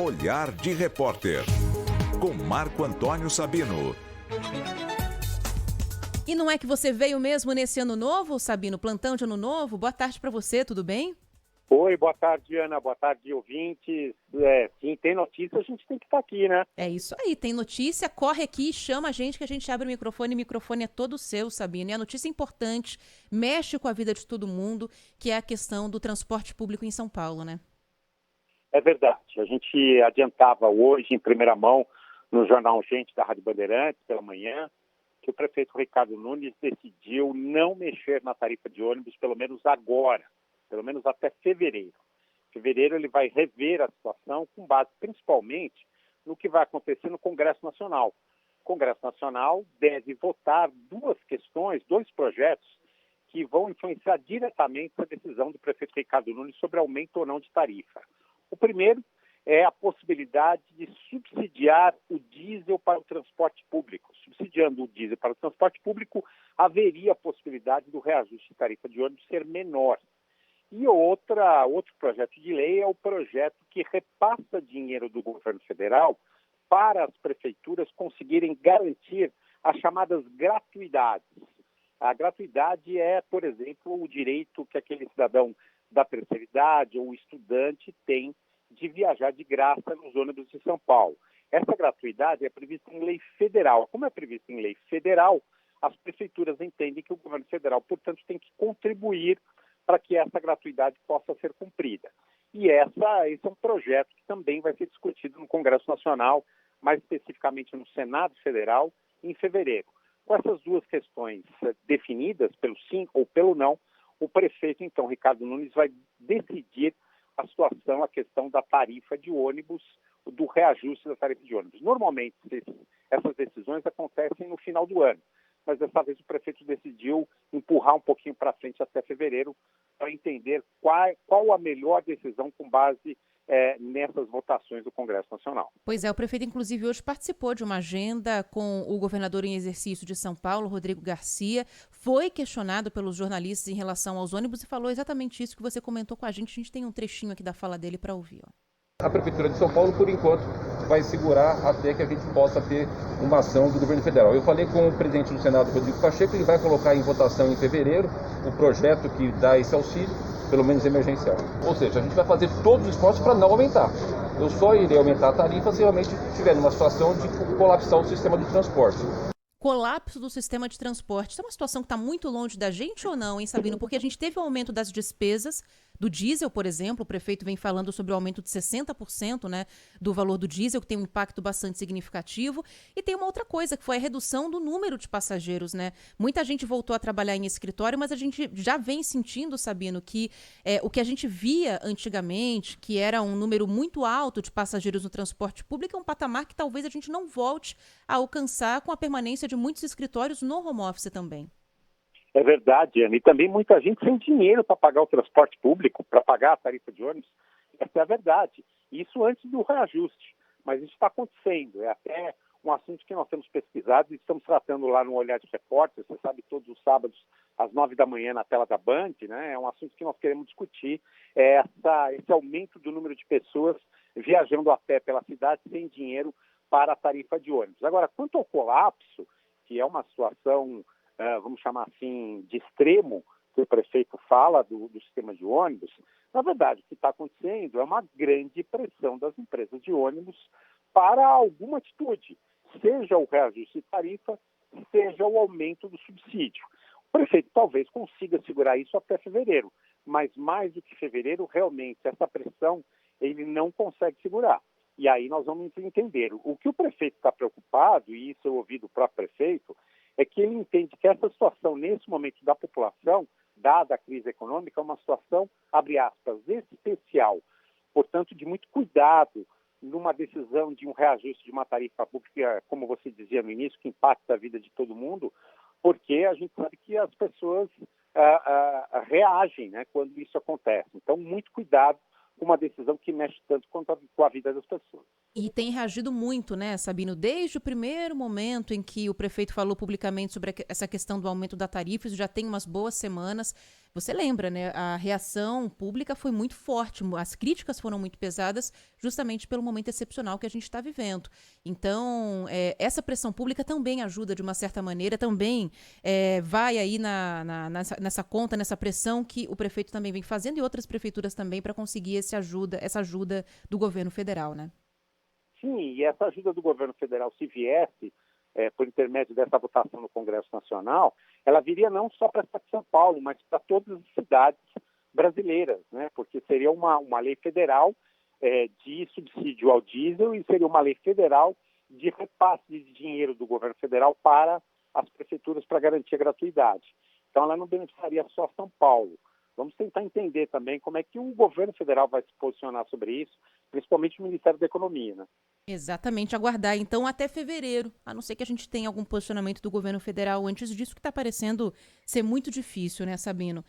Olhar de Repórter, com Marco Antônio Sabino. E não é que você veio mesmo nesse ano novo, Sabino? Plantão de ano novo? Boa tarde para você, tudo bem? Oi, boa tarde, Ana. Boa tarde, ouvintes. Sim, tem notícia, a gente tem que estar aqui, né? É isso aí, tem notícia, corre aqui, chama a gente que a gente abre o microfone é todo seu, Sabino. E a notícia importante, mexe com a vida de todo mundo, que é a questão do transporte público em São Paulo, né? É verdade. A gente adiantava hoje, em primeira mão, no Jornal Gente da Rádio Bandeirantes, pela manhã, que o prefeito Ricardo Nunes decidiu não mexer na tarifa de ônibus, pelo menos agora, pelo menos até fevereiro. Em fevereiro ele vai rever a situação com base principalmente no que vai acontecer no Congresso Nacional. O Congresso Nacional deve votar dois projetos que vão influenciar diretamente a decisão do prefeito Ricardo Nunes sobre aumento ou não de tarifa. O primeiro é a possibilidade de subsidiar o diesel para o transporte público. Subsidiando o diesel para o transporte público, haveria a possibilidade do reajuste de tarifa de ônibus ser menor. E outro projeto de lei é o projeto que repassa dinheiro do governo federal para as prefeituras conseguirem garantir as chamadas gratuidades. A gratuidade é, por exemplo, o direito que aquele cidadão da terceira idade ou estudante tem de viajar de graça nos ônibus de São Paulo. Essa gratuidade é prevista em lei federal. Como é prevista em lei federal, as prefeituras entendem que o governo federal, portanto, tem que contribuir para que essa gratuidade possa ser cumprida. E esse é um projeto que também vai ser discutido no Congresso Nacional, mais especificamente no Senado Federal, em fevereiro. Com essas duas questões definidas, pelo sim ou pelo não, o prefeito, então, Ricardo Nunes, vai decidir a situação, a questão da tarifa de ônibus, do reajuste da tarifa de ônibus. Normalmente, essas decisões acontecem no final do ano, mas dessa vez o prefeito decidiu empurrar um pouquinho para frente até fevereiro para entender qual a melhor decisão com base nessas votações do Congresso Nacional. Pois é, o prefeito, inclusive, hoje participou de uma agenda com o governador em exercício de São Paulo, Rodrigo Garcia. Foi questionado pelos jornalistas em relação aos ônibus e falou exatamente isso que você comentou com a gente. A gente tem um trechinho aqui da fala dele para ouvir. Ó. A Prefeitura de São Paulo, por enquanto, vai segurar até que a gente possa ter uma ação do governo federal. Eu falei com o presidente do Senado, Rodrigo Pacheco, ele vai colocar em votação em fevereiro o projeto que dá esse auxílio, pelo menos emergencial. Ou seja, a gente vai fazer todos os esforços para não aumentar. Eu só irei aumentar a tarifa se realmente estiver numa situação de colapsar o sistema de transporte. Colapso do sistema de transporte. Isso é uma situação que está muito longe da gente ou não, hein, Sabino? Porque a gente teve um aumento das despesas do diesel, por exemplo. O prefeito vem falando sobre o aumento de 60%, né, do valor do diesel, que tem um impacto bastante significativo. E tem uma outra coisa, que foi a redução do número de passageiros, né? Muita gente voltou a trabalhar em escritório, mas a gente já vem sentindo, Sabino, que o que a gente via antigamente, que era um número muito alto de passageiros no transporte público, é um patamar que talvez a gente não volte a alcançar com a permanência de muitos escritórios no home office também. É verdade, Ana. E também muita gente sem dinheiro para pagar o transporte público, para pagar a tarifa de ônibus. Essa é a verdade. Isso antes do reajuste. Mas isso está acontecendo. É até um assunto que nós temos pesquisado e estamos tratando lá no Olhar de Repórter. Você sabe, todos os sábados, às 9 da manhã, na tela da Band, né? É um assunto que nós queremos discutir. Esse aumento do número de pessoas viajando a pé pela cidade sem dinheiro para a tarifa de ônibus. Agora, quanto ao colapso, que é uma situação, vamos chamar assim, de extremo, que o prefeito fala do sistema de ônibus, na verdade, o que está acontecendo é uma grande pressão das empresas de ônibus para alguma atitude, seja o reajuste de tarifa, seja o aumento do subsídio. O prefeito talvez consiga segurar isso até fevereiro, mas mais do que fevereiro, realmente, essa pressão ele não consegue segurar. E aí nós vamos entender. O que o prefeito está preocupado, e isso eu ouvi do próprio prefeito, é que ele entende que essa situação, nesse momento da população, dada a crise econômica, é uma situação, abre aspas, especial. Portanto, de muito cuidado numa decisão de um reajuste de uma tarifa pública, como você dizia no início, que impacta a vida de todo mundo, porque a gente sabe que as pessoas reagem, né, quando isso acontece. Então, muito cuidado com uma decisão que mexe tanto com a vida das pessoas. E tem reagido muito, né, Sabino? Desde o primeiro momento em que o prefeito falou publicamente sobre essa questão do aumento da tarifa, isso já tem umas boas semanas. Você lembra, né? A reação pública foi muito forte, as críticas foram muito pesadas, justamente pelo momento excepcional que a gente está vivendo. Então, essa pressão pública também ajuda de uma certa maneira, também vai aí nessa conta, nessa pressão que o prefeito também vem fazendo e outras prefeituras também para conseguir essa ajuda do governo federal, né? Sim, e essa ajuda do governo federal, se viesse, por intermédio dessa votação no Congresso Nacional, ela viria não só para São Paulo, mas para todas as cidades brasileiras, né? Porque seria uma lei federal de subsídio ao diesel e seria uma lei federal de repasse de dinheiro do governo federal para as prefeituras para garantir a gratuidade. Então, ela não beneficiaria só São Paulo. Vamos tentar entender também como é que o governo federal vai se posicionar sobre isso, principalmente o Ministério da Economia, né? Exatamente, aguardar então até fevereiro, a não ser que a gente tenha algum posicionamento do governo federal antes disso, que está parecendo ser muito difícil, né, Sabino?